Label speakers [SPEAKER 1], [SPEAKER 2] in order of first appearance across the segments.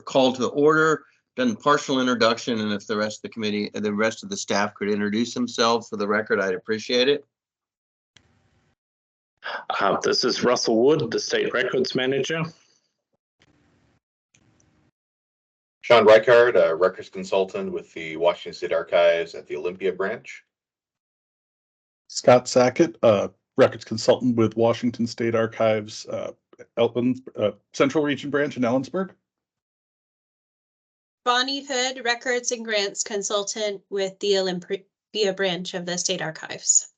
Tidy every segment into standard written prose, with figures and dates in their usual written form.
[SPEAKER 1] call to order, done partial introduction, and if the rest of the committee and the rest of the staff could introduce themselves for the record, I'd appreciate it.
[SPEAKER 2] This is Russell Wood, the State Records Manager.
[SPEAKER 3] Sean Reichard, a records consultant with the Washington State Archives at the Olympia branch.
[SPEAKER 4] Scott Sackett, records consultant with Washington State Archives, Central Region branch in Ellensburg.
[SPEAKER 5] Bonnie Hood, records and grants consultant with the Olympia branch of the State Archives.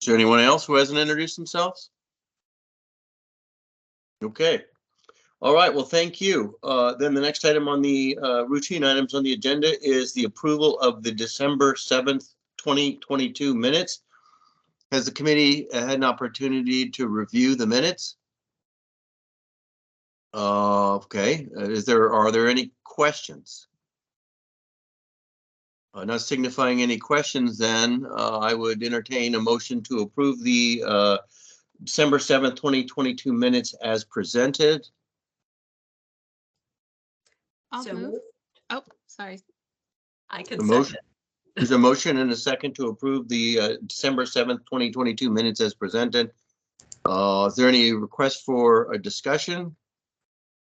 [SPEAKER 1] Is there anyone else who hasn't introduced themselves? Okay. All right. Well, thank you. Then the next item on the routine items on the agenda is the approval of the December 7th, 2022 minutes. Has the committee had an opportunity to review the minutes? Okay. Are there any questions? Not signifying any questions, then I would entertain a motion to approve the December 7th, 2022 minutes as presented.
[SPEAKER 6] I'll
[SPEAKER 5] So
[SPEAKER 6] move.
[SPEAKER 5] moved.
[SPEAKER 6] Oh, sorry.
[SPEAKER 5] I can
[SPEAKER 1] The motion. There's a motion and a second to approve the December 7th, 2022 minutes as presented. Is there any request for a discussion?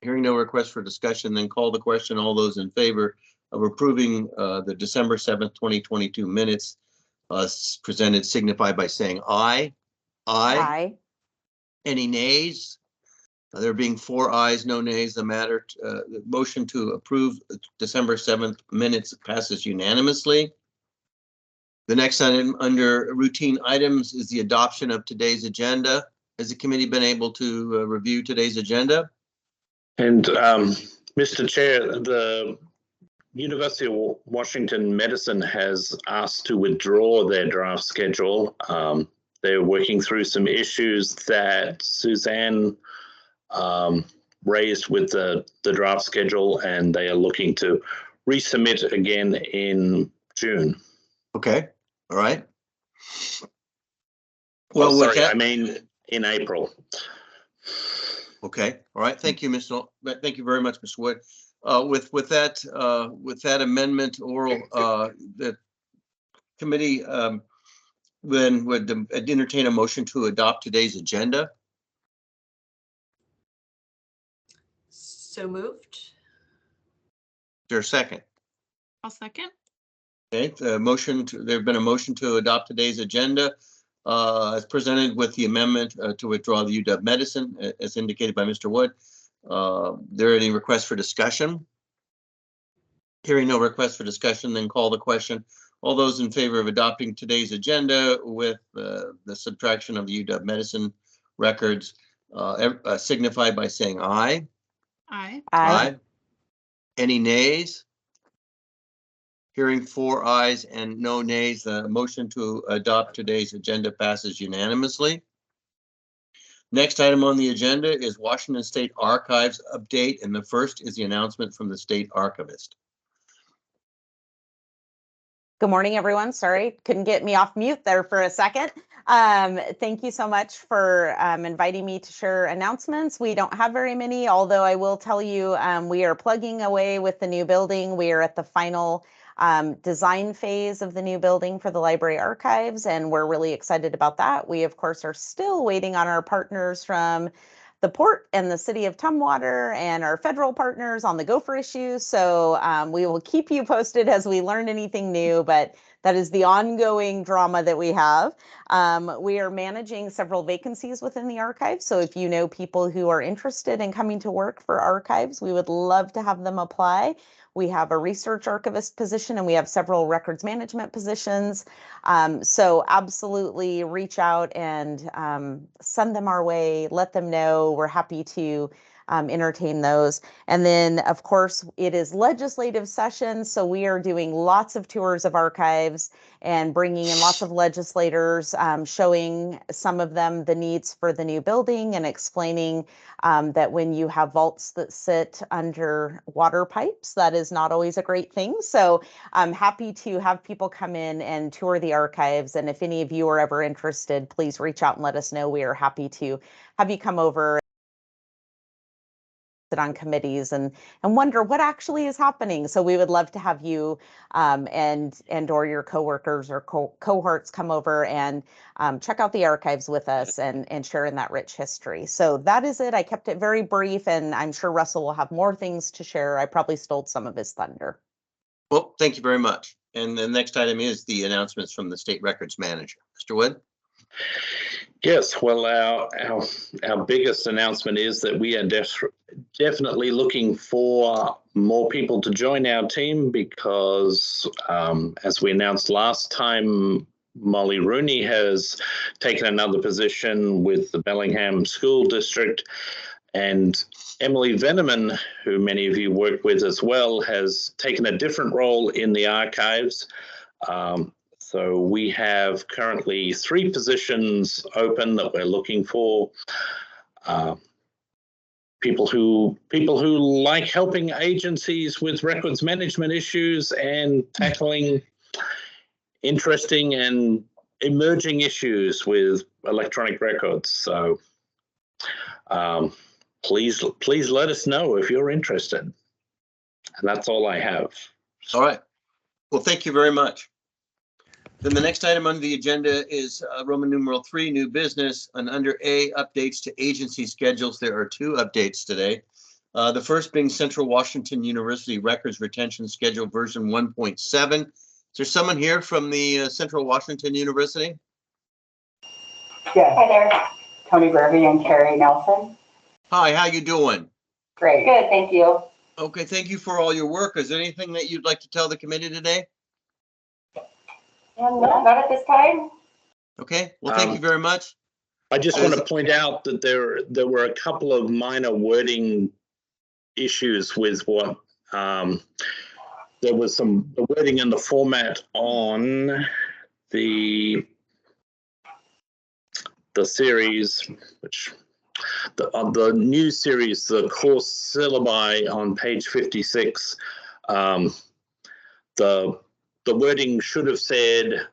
[SPEAKER 1] Hearing no request for discussion, then call the question. All those in favor of approving the December 7th, 2022 minutes presented signify by saying aye. Aye.
[SPEAKER 7] Aye.
[SPEAKER 1] Any nays? There being 4 ayes, no nays, the motion to approve December 7th minutes passes unanimously. The next item under routine items is the adoption of today's agenda. Has the committee been able to review today's agenda?
[SPEAKER 2] And Mr. Chair, the University of Washington Medicine has asked to withdraw their draft schedule. They're working through some issues that Suzanne raised with the draft schedule, and they are looking to resubmit again in June.
[SPEAKER 1] Okay, all right. Well,
[SPEAKER 2] I mean in April.
[SPEAKER 1] Okay, all right. Thank you, Thank you very much, Mr. Wood. With that amendment oral, the committee then would entertain a motion to adopt today's agenda.
[SPEAKER 5] So moved.
[SPEAKER 1] Is there a second?
[SPEAKER 6] I'll second.
[SPEAKER 1] Okay, there's been a motion to adopt today's agenda as presented with the amendment to withdraw the UW Medicine as indicated by Mr. Wood. There any requests for discussion? Hearing no request for discussion, then call the question. All those in favor of adopting today's agenda with the subtraction of the UW Medicine records signify by saying aye.
[SPEAKER 6] Aye.
[SPEAKER 7] Aye.
[SPEAKER 1] Any nays? Hearing 4 ayes and no nays, the motion to adopt today's agenda passes unanimously. Next item on the agenda is Washington State Archives update, and the first is the announcement from the state archivist.
[SPEAKER 7] Good morning, everyone. Sorry, couldn't get me off mute there for a second. Thank you so much for inviting me to share announcements. We don't have very many, although I will tell you we are plugging away with the new building. We are at the final design phase of the new building for the library archives, and we're really excited about that. We, of course, are still waiting on our partners from the port and the city of Tumwater and our federal partners on the Gopher issue. So we will keep you posted as we learn anything new, but that is the ongoing drama that we have. We are managing several vacancies within the archives. So if you know people who are interested in coming to work for archives, we would love to have them apply. We have a research archivist position and we have several records management positions. So absolutely reach out and send them our way, let them know. We're happy to entertain those. And then, of course, it is legislative session, so we are doing lots of tours of archives and bringing in lots of legislators, showing some of them the needs for the new building and explaining that when you have vaults that sit under water pipes, that is not always a great thing. So I'm happy to have people come in and tour the archives. And if any of you are ever interested, please reach out and let us know. We are happy to have you come over, sit on committees and wonder what actually is happening. So we would love to have you and or your coworkers or cohorts come over and check out the archives with us and share in that rich history. So that is it. I kept it very brief, and I'm sure Russell will have more things to share. I probably stole some of his thunder.
[SPEAKER 1] Well, thank you very much. And the next item is the announcements from the state records manager. Mr. Wood?
[SPEAKER 2] Yes, well, our biggest announcement is that we are definitely looking for more people to join our team because, as we announced last time, Molly Rooney has taken another position with the Bellingham School District, and Emily Veneman, who many of you work with as well, has taken a different role in the archives. So we have currently 3 positions open that we're looking for. People who like helping agencies with records management issues and tackling interesting and emerging issues with electronic records. So please let us know if you're interested. And that's all I have.
[SPEAKER 1] All right. Well, thank you very much. Then the next item on the agenda is Roman numeral 3, new business, and under A, updates to agency schedules. There are 2 updates today. The first being Central Washington University Records Retention Schedule version 1.7. Is there someone here from the Central Washington University?
[SPEAKER 8] Yes. Hi there. Tony Burby and Carrie Nelson.
[SPEAKER 1] Hi, how you doing?
[SPEAKER 8] Great. Good, thank you.
[SPEAKER 1] Okay, thank you for all your work. Is there anything that you'd like to tell the committee today?
[SPEAKER 8] Not at this time.
[SPEAKER 1] Okay, well, thank you very much.
[SPEAKER 2] I just want to point out that there were a couple of minor wording issues with what there was the wording in the format on the series, which the new series, the course syllabi on page 56. The wording should have said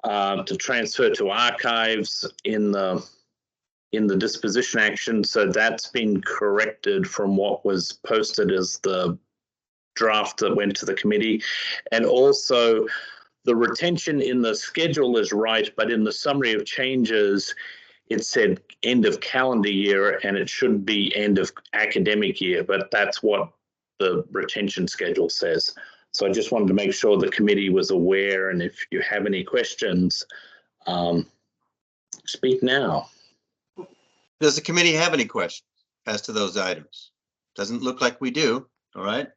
[SPEAKER 2] to transfer to archives in the disposition action. So that's been corrected from what was posted as the draft that went to the committee. And also the retention in the schedule is right, but in the summary of changes, it said end of calendar year and it should be end of academic year, but that's what the retention schedule says. So I just wanted to make sure the committee was aware, and if you have any questions, speak now.
[SPEAKER 1] Does the committee have any questions as to those items? Doesn't look like we do. All right.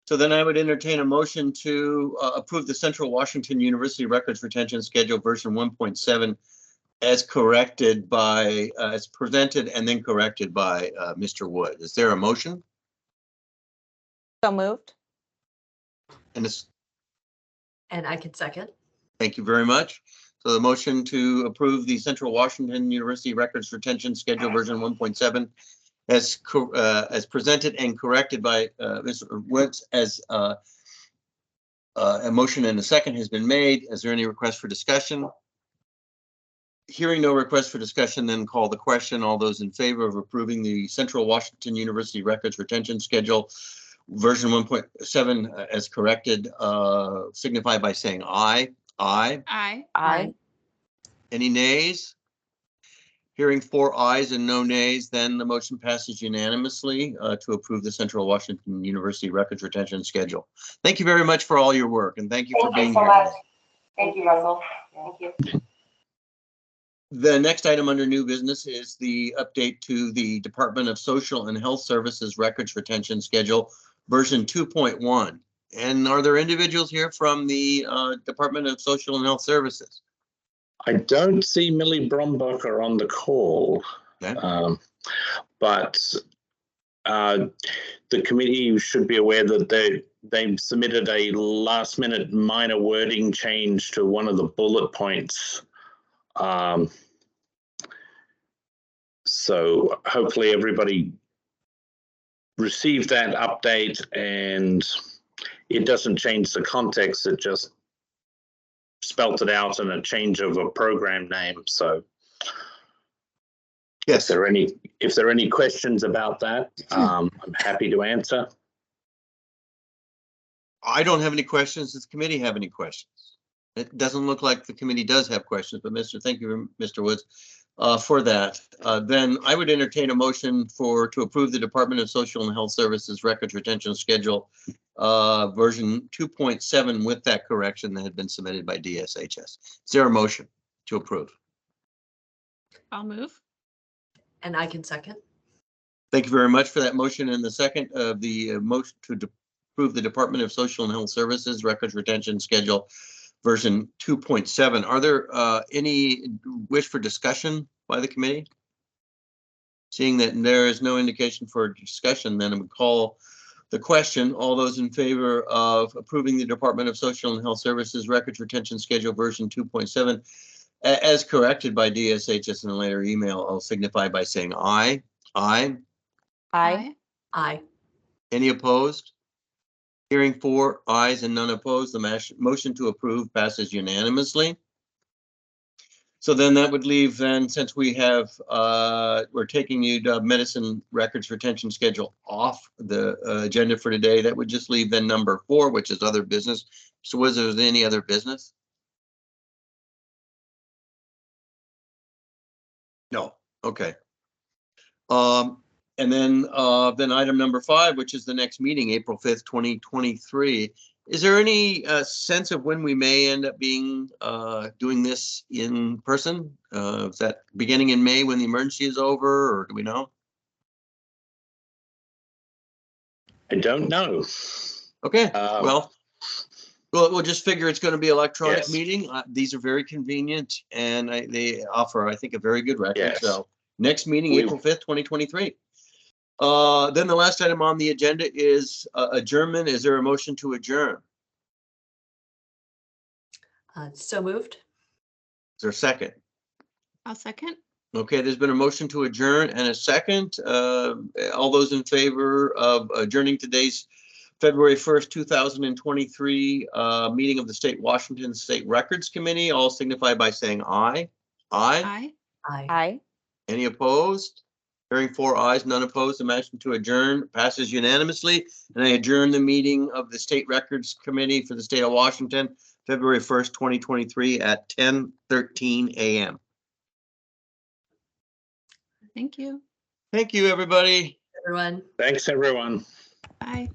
[SPEAKER 1] So then I would entertain a motion to approve the Central Washington University Records Retention Schedule version 1.7 as corrected by, as presented and then corrected by Mr. Wood. Is there a motion?
[SPEAKER 7] So moved.
[SPEAKER 9] And I can second.
[SPEAKER 1] Thank you very much. So the motion to approve the Central Washington University Records Retention Schedule version 1.7 as presented and corrected by Mr. Woods as a motion and a second has been made. Is there any request for discussion? Hearing no request for discussion, then call the question. All those in favor of approving the Central Washington University Records Retention Schedule version 1.7 as corrected, signify by saying aye. Aye.
[SPEAKER 6] Aye.
[SPEAKER 7] Aye.
[SPEAKER 1] Any nays? Hearing 4 ayes and no nays, then the motion passes unanimously to approve the Central Washington University Records Retention Schedule. Thank you very much for all your work, and thank you for being here.
[SPEAKER 8] Much. Thank you, Russell. Thank you.
[SPEAKER 1] The next item under new business is the update to the Department of Social and Health Services Records Retention Schedule version 2.1. And are there individuals here from the Department of Social and Health Services?
[SPEAKER 2] I don't see Millie Brombacher on the call,
[SPEAKER 1] Okay.
[SPEAKER 2] but the committee should be aware that they submitted a last-minute minor wording change to one of the bullet points. So hopefully everybody received that update, and it doesn't change the context. It just spelt it out in a change of a program name. So
[SPEAKER 1] Yes.
[SPEAKER 2] if there are any questions about that, I'm happy to answer.
[SPEAKER 1] I don't have any questions. Does the committee have any questions? It doesn't look like the committee does have questions, but thank you, Mr. Woods, for that. Then I would entertain a motion to approve the Department of Social and Health Services Records Retention Schedule version 2.7 with that correction that had been submitted by DSHS. Is there a motion to approve?
[SPEAKER 6] I'll move.
[SPEAKER 9] And I can second.
[SPEAKER 1] Thank you very much for that motion. And the second of the motion to approve the Department of Social and Health Services Records Retention Schedule version 2.7. Are there any wish for discussion by the committee? Seeing that there is no indication for discussion, then I would call the question. All those in favor of approving the Department of Social and Health Services Records Retention Schedule version 2.7 as corrected by DSHS in a later email, I'll signify by saying aye. Aye.
[SPEAKER 7] Aye.
[SPEAKER 9] Aye.
[SPEAKER 1] Any opposed? Hearing 4 ayes and none opposed, the motion to approve passes unanimously. So then that would leave then, since we have, we're taking UW Medicine Records Retention Schedule off the agenda for today, that would just leave then number 4, which is other business. So was there any other business? No. Okay. And then item number 5, which is the next meeting, April 5th, 2023. Is there any sense of when we may end up being doing this in person? Is that beginning in May when the emergency is over, or do we know?
[SPEAKER 2] I don't know.
[SPEAKER 1] Okay, well, we'll just figure it's going to be electronic
[SPEAKER 2] Yes.
[SPEAKER 1] meeting. These are very convenient, and they offer, I think, a very good record.
[SPEAKER 2] Yes.
[SPEAKER 1] So next meeting,
[SPEAKER 2] We-
[SPEAKER 1] April 5th, 2023. Then the last item on the agenda is adjournment. Is there a motion to adjourn?
[SPEAKER 9] So moved.
[SPEAKER 1] Is there a second?
[SPEAKER 6] I'll second.
[SPEAKER 1] Okay, there's been a motion to adjourn and a second. All those in favor of adjourning today's February 1st, 2023 meeting of the Washington State Records Committee, all signify by saying aye. Aye.
[SPEAKER 6] Aye.
[SPEAKER 9] Aye.
[SPEAKER 7] Aye.
[SPEAKER 1] Any opposed? Hearing 4 ayes, none opposed. The motion to adjourn passes unanimously. And I adjourn the meeting of the State Records Committee for the state of Washington, February 1st, 2023 at 10:13 a.m.
[SPEAKER 6] Thank you.
[SPEAKER 1] Thank you, everybody.
[SPEAKER 9] Everyone.
[SPEAKER 2] Thanks, everyone.
[SPEAKER 6] Bye.